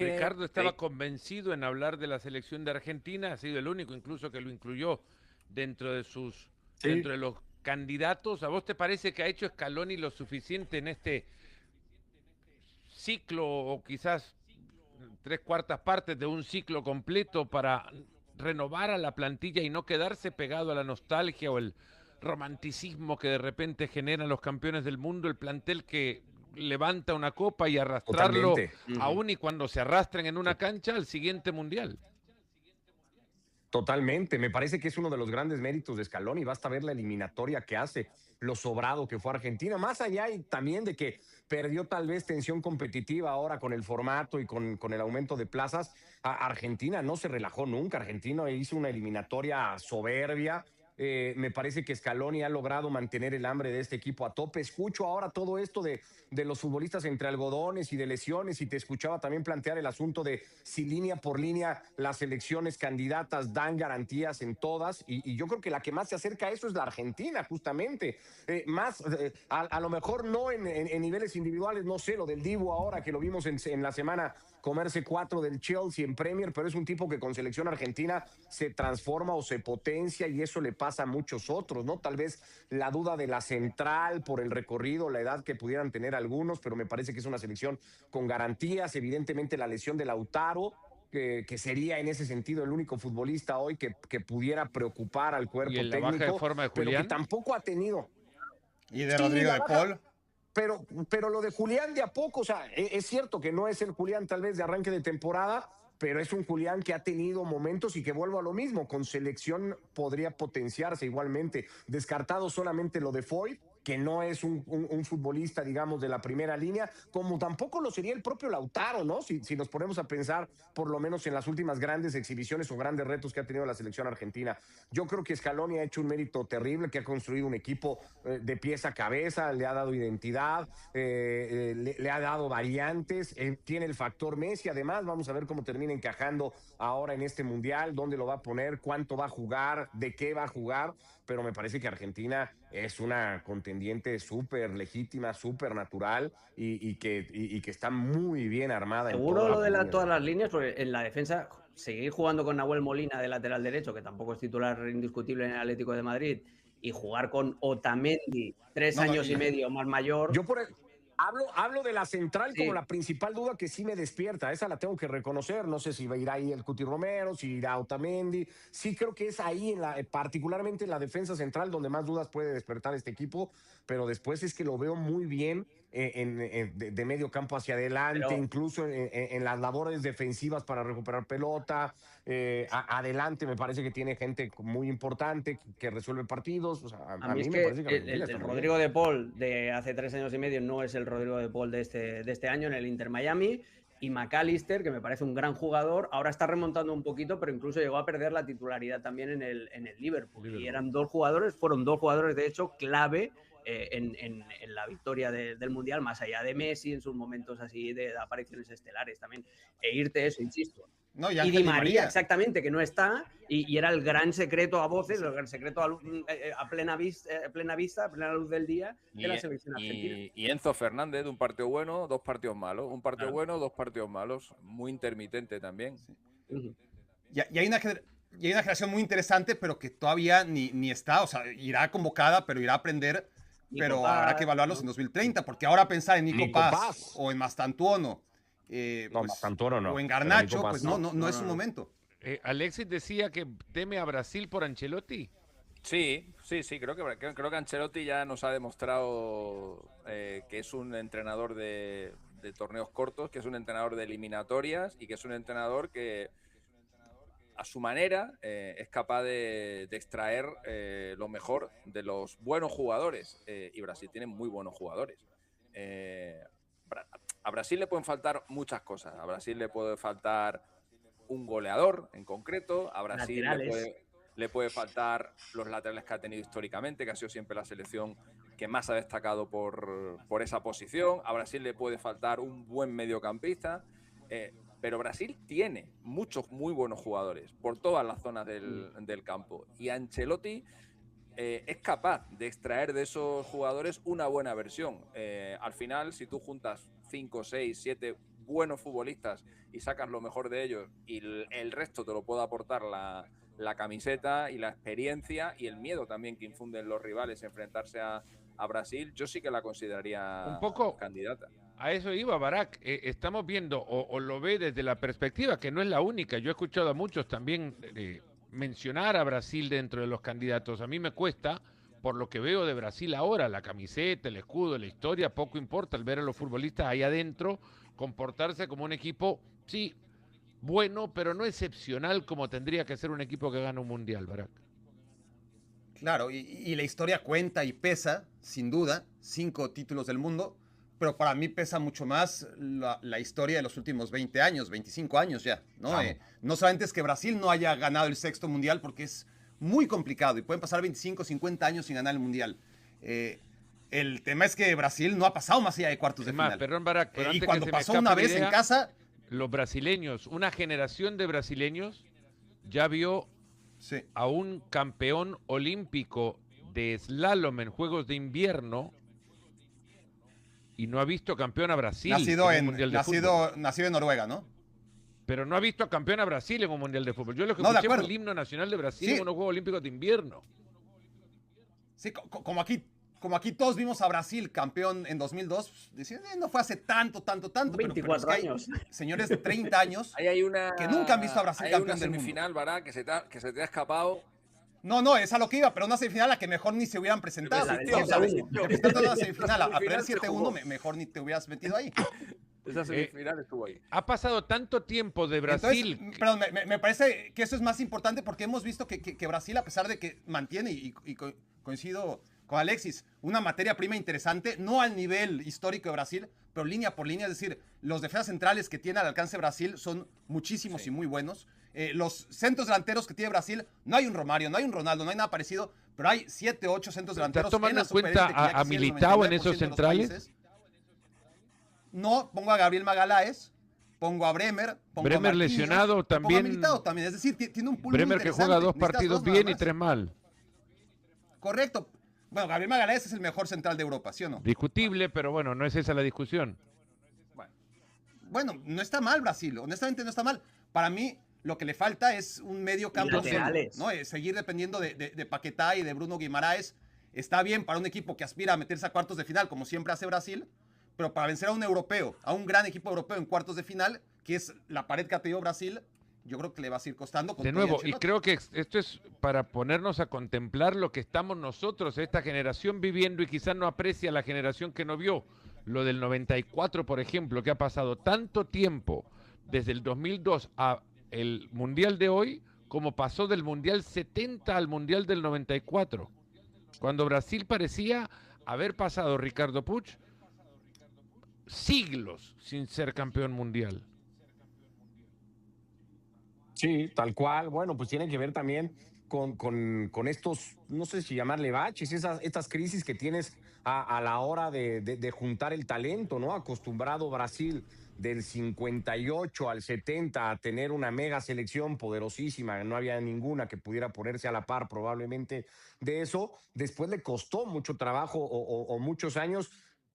que Ricardo estaba convencido en hablar de la selección de Argentina, ha sido el único incluso que lo incluyó dentro de dentro Sí, de los candidatos. ¿A vos te parece que ha hecho Scaloni lo suficiente en este ciclo o quizás tres cuartas partes de un ciclo completo para renovar a la plantilla y no quedarse pegado a la nostalgia o el romanticismo que de repente generan los campeones del mundo, el plantel que levanta una copa y arrastrarlo totalmente. Ujú. aún y cuando se arrastren en una cancha al siguiente mundial? Totalmente, me parece que es uno de los grandes méritos de Scaloni. Basta ver la eliminatoria que hace, lo sobrado que fue Argentina, más allá y también de que perdió tal vez tensión competitiva ahora con el formato y con el aumento de plazas. Argentina no se relajó nunca, Argentina hizo una eliminatoria soberbia. Me parece que Scaloni ha logrado mantener el hambre de este equipo a tope. Escucho ahora todo esto de los futbolistas entre algodones y de lesiones, y te escuchaba también plantear el asunto de si línea por línea las elecciones candidatas dan garantías en todas, y yo creo que la que más se acerca a eso es la Argentina, justamente. A lo mejor no en niveles individuales, no sé, lo del Dibu ahora que lo vimos en la semana comerse 4 del Chelsea en Premier, pero es un tipo que con selección argentina se transforma o se potencia, y eso le pasa a muchos otros, ¿no? Tal vez la duda de la central por el recorrido, la edad que pudieran tener algunos, pero me parece que es una selección con garantías. Evidentemente la lesión de Lautaro, que sería en ese sentido el único futbolista hoy que pudiera preocupar al Y cuerpo en la baja de técnico, forma de pero que Julián, tampoco ha tenido. Y de Sí, Rodrigo la de baja, Paul. pero lo de Julián de a poco, o sea, es cierto que no es el Julián tal vez de arranque de temporada, pero es un Julián que ha tenido momentos y que vuelvo a lo mismo, con selección podría potenciarse igualmente. Descartado solamente lo de Foyt, que no es un futbolista, digamos, de la primera línea, como tampoco lo sería el propio Lautaro, ¿no? Si nos ponemos a pensar, por lo menos en las últimas grandes exhibiciones o grandes retos que ha tenido la selección argentina. Yo creo que Scaloni ha hecho un mérito terrible, que ha construido un equipo de pies a cabeza, le ha dado identidad, le ha dado variantes, tiene el factor Messi. Además, vamos a ver cómo termina encajando ahora en este mundial, dónde lo va a poner, cuánto va a jugar, de qué va a jugar, pero me parece que Argentina es una contendiente súper legítima, súper natural, y que está muy bien armada en Seguro todas lo las de líneas. todas las líneas, porque en la defensa, seguir jugando con Nahuel Molina de lateral derecho, que tampoco es titular indiscutible en el Atlético de Madrid, y jugar con Otamendi, tres No, no, años y medio más mayor, Yo hablo de la central como sí. la principal duda que sí me despierta. Esa la tengo que reconocer. No sé si va a ir ahí el Cuti Romero, si irá Otamendi. Sí creo que es ahí, particularmente en la defensa central, donde más dudas puede despertar este equipo. Pero después es que lo veo muy bien de medio campo hacia adelante, Pero incluso en las labores defensivas para recuperar pelota. Adelante me parece que tiene gente muy importante que resuelve partidos. O sea, a a mí es mí me que parece que Argentina está el muy bien. Rodrigo de Paul de hace 3 años y medio no es el Rodrigo de Paul de este año en el Inter Miami. Y McAllister, que me parece un gran jugador, ahora está remontando un poquito, pero incluso llegó a perder la titularidad también en el Liverpool. Y Liverpool. eran dos jugadores, fueron dos jugadores de hecho clave en la victoria del Mundial, más allá de Messi en sus momentos así de apariciones estelares también. E irte eso, insisto, no, y y Di Ángel Di María, María. exactamente, que no está, y era el gran secreto a voces, el gran secreto a plena vista, a plena luz del día de la Y, selección argentina. y Enzo Fernández, de un partido bueno, dos partidos malos. Un partido Claro. bueno, dos partidos malos. Muy intermitente también. Sí. Uh -huh. Y hay y hay una generación muy interesante, pero que todavía ni está, o sea, irá convocada, pero irá a aprender, Nico pero habrá que Paz, evaluarlos ¿no? en 2030, porque ahora pensar en Nico Nico Paz Paz. o en Mastantuono, No, pues, Santoro o no, en pero Nico Garnacho, Paz pues sí. no No, es su no, no. momento. Alexis decía que teme a Brasil por Ancelotti. Sí, sí, sí. Creo que Ancelotti ya nos ha demostrado que es un entrenador de torneos cortos, que es un entrenador de eliminatorias y que es un entrenador que a su manera es capaz de extraer lo mejor de los buenos jugadores. Y Brasil tiene muy buenos jugadores. Eh, a Brasil le pueden faltar muchas cosas. A Brasil le puede faltar un goleador en concreto. A Brasil Laterales. le puede faltar los laterales que ha tenido históricamente, que ha sido siempre la selección que más ha destacado por esa posición. A Brasil le puede faltar un buen mediocampista. Pero Brasil tiene muchos muy buenos jugadores por todas las zonas del campo. Y Ancelotti es capaz de extraer de esos jugadores una buena versión. Al final, si tú juntas 5, 6, 7 buenos futbolistas y sacas lo mejor de ellos y el resto te lo puede aportar la camiseta y la experiencia y el miedo también que infunden los rivales enfrentarse a Brasil, yo sí que la consideraría un poco candidata. a eso iba, Barak. Estamos viendo, o lo ve desde la perspectiva, que no es la única. Yo he escuchado a muchos también mencionar a Brasil dentro de los candidatos. A mí me cuesta, por lo que veo de Brasil ahora, la camiseta, el escudo, la historia, poco importa el ver a los futbolistas ahí adentro comportarse como un equipo, sí, bueno, pero no excepcional como tendría que ser un equipo que gana un mundial, Barak. Claro, y la historia cuenta y pesa, sin duda, 5 títulos del mundo, pero para mí pesa mucho más la historia de los últimos 20 años, 25 años ya, ¿no? Claro. No solamente es que Brasil no haya ganado el 6º mundial, porque es muy complicado y pueden pasar 25, 50 años sin ganar el mundial. El tema es que Brasil no ha pasado más allá de cuartos de final. Perdón, Barak, pero Y antes cuando que se me pasó escape una la vez idea, en casa, los brasileños, una generación de brasileños ya vio sí. a un campeón olímpico de slalom en Juegos de Invierno y no ha visto campeón a Brasil Nacido en un en, Mundial de Fútbol. nacido en Noruega, ¿no? Pero no ha visto campeón a Brasil en un Mundial de Fútbol. Yo lo que No, de escuché fue acuerdo. el himno nacional de Brasil Sí. en unos Juegos Olímpicos de Invierno. Sí, como aquí todos vimos a Brasil campeón en 2002, decían, no fue hace tanto, pero es 24 que hay años. señores de 30 años Ahí hay una, que nunca han visto a Brasil hay campeón una del mundo. semifinal, Barak, que se te ha escapado. No, es a lo que iba, pero una semifinal a la que mejor ni se hubieran presentado. La del O sea, 7-1. te presentaste a una semifinal a La perder semifinal se jugó. 7-1, mejor ni te hubieras metido ahí. Esa semifinal estuvo ahí. Ha pasado tanto tiempo de Brasil. Entonces, perdón, me parece que eso es más importante porque hemos visto que Brasil, a pesar de que mantiene, y coincido con Alexis, una materia prima interesante, no al nivel histórico de Brasil, pero línea por línea, es decir, los defensas centrales que tiene al alcance Brasil son muchísimos y muy buenos. Los centros delanteros que tiene Brasil, no hay un Romario, no hay un Ronaldo, no hay nada parecido, pero hay 7, 8 centros delanteros. ¿Estás tomando la en cuenta Super-Élite, que ya a quisiera el Militao en 99% esos de los centrales? países. No, pongo a Gabriel Magaláes, pongo a Bremer, pongo Bremer a Marquinhos, lesionado y pongo a también. Militao también, es decir, tiene un pool Bremer muy que juega 2 interesante. partidos Necesitas dos bien nada y más. 3 mal. Correcto. Bueno, Gabriel Magaláes es el mejor central de Europa, ¿sí o no? Discutible, pero bueno, no es esa la discusión. Bueno, no está mal Brasil, honestamente no está mal. Para mí, lo que le falta es un medio campo laterales. sólido, ¿no? Seguir dependiendo de Paquetá y de Bruno Guimaraes. Está bien para un equipo que aspira a meterse a cuartos de final, como siempre hace Brasil, pero para vencer a un europeo, a un gran equipo europeo en cuartos de final, que es la pared que ha tenido Brasil, yo creo que le va a ir costando. Con De todo y nuevo, y Ancelotti. creo que esto es para ponernos a contemplar lo que estamos nosotros, esta generación viviendo, y quizás no aprecia la generación que no vio. Lo del 94, por ejemplo, que ha pasado tanto tiempo desde el 2002 a el Mundial de hoy, como pasó del Mundial 70 al Mundial del 94. Cuando Brasil parecía haber pasado, Ricardo Puig, siglos sin ser campeón mundial. Sí, tal cual. Bueno, pues tiene que ver también con estos, no sé si llamarle baches, estas crisis que tienes a la hora de juntar el talento, ¿no? Acostumbrado Brasil del 58 al 70 a tener una mega selección poderosísima, no había ninguna que pudiera ponerse a la par probablemente de eso. Después le costó mucho trabajo o muchos años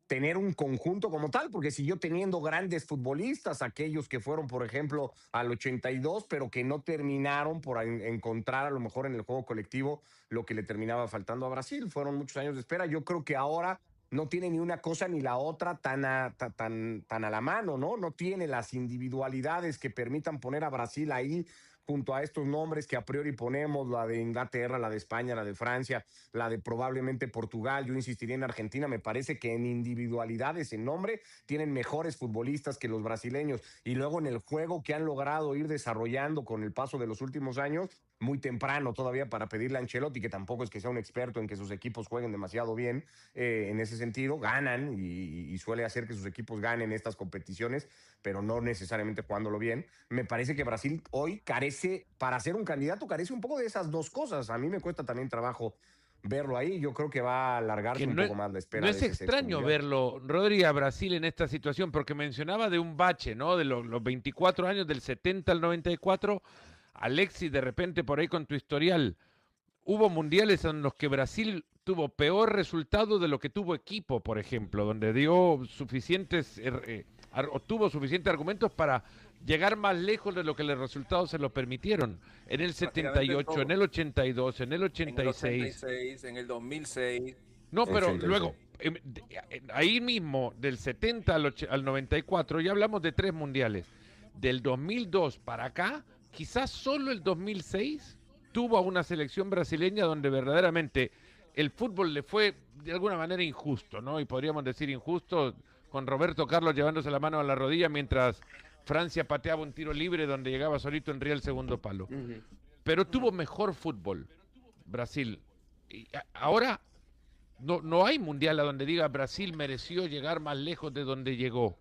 tener un conjunto como tal, porque siguió teniendo grandes futbolistas, aquellos que fueron, por ejemplo, al 82, pero que no terminaron por encontrar a lo mejor en el juego colectivo lo que le terminaba faltando a Brasil. Fueron muchos años de espera. Yo creo que ahora no tiene ni una cosa ni la otra tan a la mano, ¿no? No tiene las individualidades que permitan poner a Brasil ahí junto a estos nombres que a priori ponemos, la de Inglaterra, la de España, la de Francia, la de probablemente Portugal. Yo insistiría en Argentina. Me parece que en individualidades, en nombre, tienen mejores futbolistas que los brasileños. Y luego en el juego que han logrado ir desarrollando con el paso de los últimos años, muy temprano todavía para pedirle a Ancelotti, que tampoco es que sea un experto en que sus equipos jueguen demasiado bien, en ese sentido, ganan y suele hacer que sus equipos ganen estas competiciones, pero no necesariamente jugándolo bien. Me parece que Brasil hoy carece, para ser un candidato, carece un poco de esas dos cosas. A mí me cuesta también trabajo verlo ahí. Yo creo que va a alargarse un poco más la espera. No es extraño verlo, Rodri, a Brasil en esta situación, porque mencionaba de un bache, ¿no? De los 24 años, del 70 al 94. Alexis, de repente por ahí con tu historial, hubo mundiales en los que Brasil tuvo peor resultado de lo que tuvo equipo, por ejemplo, donde dio suficientes obtuvo suficientes argumentos para llegar más lejos de lo que los resultados se lo permitieron. En el 78, en el 82, en el 86. En el 2006. No, pero luego, ahí mismo, del 70 al 94, ya hablamos de 3 mundiales. Del 2002 para acá, quizás solo el 2006 tuvo a una selección brasileña donde verdaderamente el fútbol le fue de alguna manera injusto, ¿no? Y podríamos decir injusto con Roberto Carlos llevándose la mano a la rodilla mientras Francia pateaba un tiro libre donde llegaba solito Henry al segundo palo. Pero tuvo mejor fútbol Brasil. Y ahora no hay mundial a donde diga Brasil mereció llegar más lejos de donde llegó.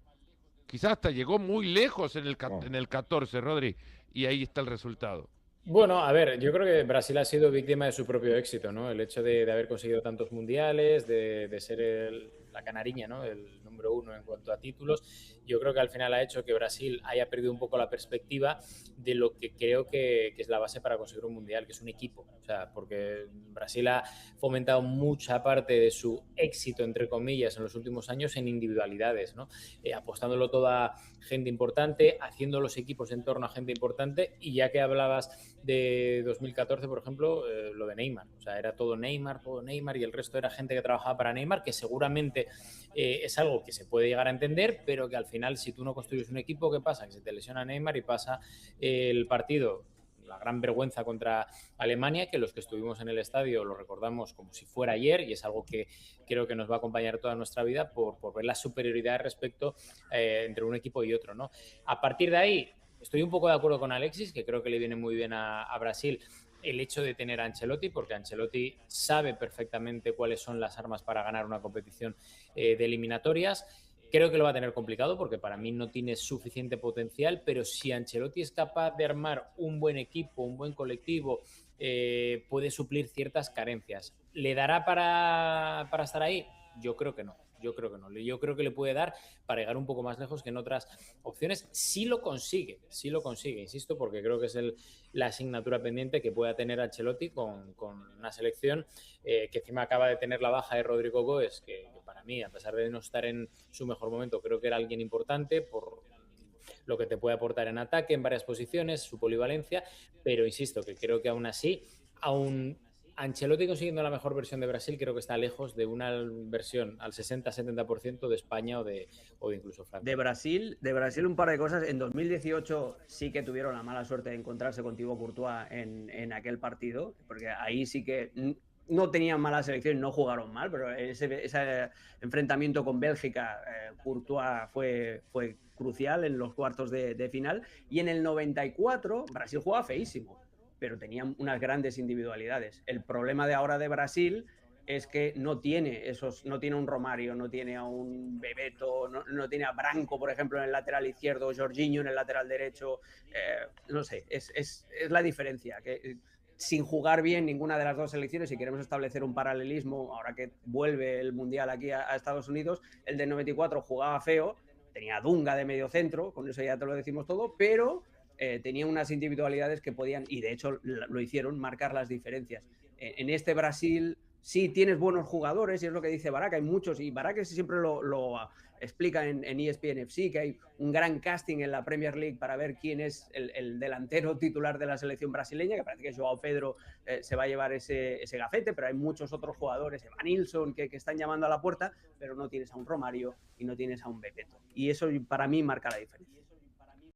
Quizás hasta llegó muy lejos en el 14, Rodri, y ahí está el resultado. Bueno, a ver, yo creo que Brasil ha sido víctima de su propio éxito, ¿no? El hecho de haber conseguido tantos mundiales, de ser la canariña, ¿no? El número 1 en cuanto a títulos. Yo creo que al final ha hecho que Brasil haya perdido un poco la perspectiva de lo que creo que es la base para conseguir un mundial, que es un equipo. O sea, porque Brasil ha fomentado mucha parte de su éxito, entre comillas, en los últimos años en individualidades, ¿no? Apostándolo todo a gente importante, haciendo los equipos en torno a gente importante. Y ya que hablabas de 2014, por ejemplo, lo de Neymar. O sea, era todo Neymar y el resto era gente que trabajaba para Neymar, que seguramente es algo que se puede llegar a entender, pero que al final, si tú no construyes un equipo, ¿qué pasa? Que se te lesiona Neymar y pasa el partido, la gran vergüenza contra Alemania, que los que estuvimos en el estadio lo recordamos como si fuera ayer, y es algo que creo que nos va a acompañar toda nuestra vida por ver la superioridad respecto entre un equipo y otro, ¿no? A partir de ahí, estoy un poco de acuerdo con Alexis, que creo que le viene muy bien a Brasil el hecho de tener a Ancelotti, porque Ancelotti sabe perfectamente cuáles son las armas para ganar una competición de eliminatorias. Creo que lo va a tener complicado porque para mí no tiene suficiente potencial, pero si Ancelotti es capaz de armar un buen equipo, un buen colectivo, puede suplir ciertas carencias. ¿Le dará para estar ahí? Yo creo que no. Yo creo que le puede dar para llegar un poco más lejos que en otras opciones. Sí lo consigue, insisto, porque creo que es la asignatura pendiente que pueda tener Ancelotti con una selección que encima acaba de tener la baja de Rodrigo Goes, que para mí, a pesar de no estar en su mejor momento, creo que era alguien importante por lo que te puede aportar en ataque, en varias posiciones, su polivalencia, pero insisto que creo que aún así, Ancelotti consiguiendo la mejor versión de Brasil, creo que está lejos de una versión al 60-70% de España o de incluso Francia. De Brasil un par de cosas. En 2018 sí que tuvieron la mala suerte de encontrarse con Thibaut Courtois en aquel partido, porque ahí sí que no tenían mala selección y no jugaron mal, pero ese enfrentamiento con Bélgica, Courtois fue crucial en los cuartos de final. Y en el 94 Brasil jugaba feísimo, pero tenían unas grandes individualidades. El problema de ahora de Brasil es que no tiene un Romario, no tiene a un Bebeto, no tiene a Branco, por ejemplo, en el lateral izquierdo, Jorginho en el lateral derecho. No sé, es la diferencia, que sin jugar bien ninguna de las dos selecciones, si queremos establecer un paralelismo, ahora que vuelve el Mundial aquí a Estados Unidos, el de 94 jugaba feo, tenía a Dunga de medio centro, con eso ya te lo decimos todo, pero tenía unas individualidades que podían, y de hecho lo hicieron, marcar las diferencias. En este Brasil sí tienes buenos jugadores, y es lo que dice Barak, hay muchos, y Barak siempre lo explica en ESPN FC, que hay un gran casting en la Premier League para ver quién es el delantero titular de la selección brasileña, que parece que Joao Pedro se va a llevar ese gafete, pero hay muchos otros jugadores, Evanilson, que están llamando a la puerta, pero no tienes a un Romario y no tienes a un Bebeto. Y eso para mí marca la diferencia.